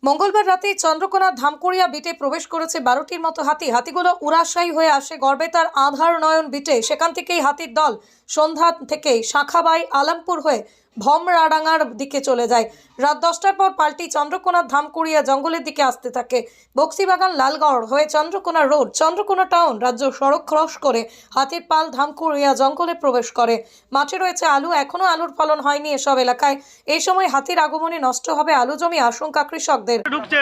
মঙ্গলবার রাতে চন্দ্রকোনা ধামকুড়িয়া বিটে প্রবেশ করেছে 12টির মতো হাতি। হাতিগুলো উড়াশায়ী হয়ে আসে গড়বেতার আধার নয়ন বিটে। সেখান থেকেই হাতির দল সন্ধ্যা থেকেই শাখাবাই আলমপুর হয়ে ভমরাডাঙ্গার দিকে চলে যায়। রাত 10টার পর পাল্টি চন্দ্রকোনা ধামকুড়িয়া জঙ্গলের দিকে আসতে থাকে। বক্সিবাগান লালগড় হয়ে চন্দ্রকোনা রোড, চন্দ্রকোনা টাউন রাজ্য সড়ক ক্রস করে হাতির পাল ধামকুড়িয়া জঙ্গলে প্রবেশ করে। মাঠে রয়েছে আলু, এখনো আলুর ফলন হয়নি এসব এলাকায়। এই সময় হাতির আগমনে নষ্ট হবে আলু জমি, আশঙ্কা কৃষকদের। ঢুকছে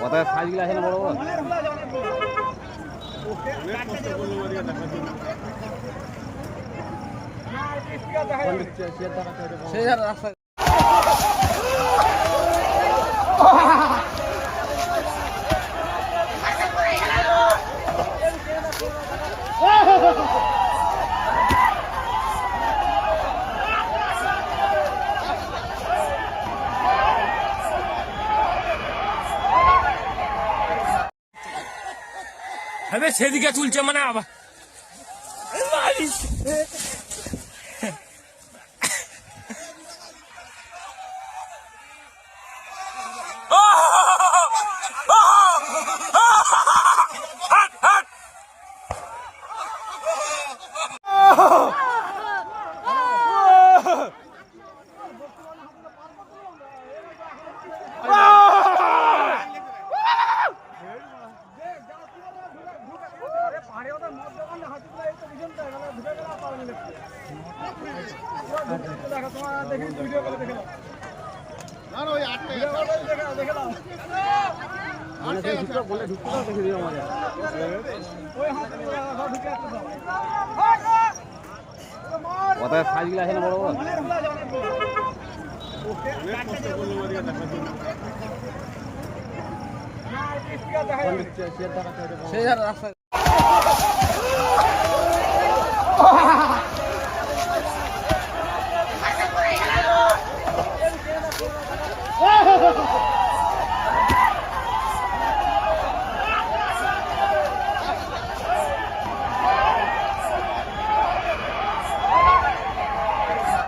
কোথায় সাইজগুলো আছে না বড় বড়? সেই রাস্তা হবে সেদিকে তুলছে মানে আবার কোথায় সাইজগুলো আছে না বড় বড়? সেই রাস্তা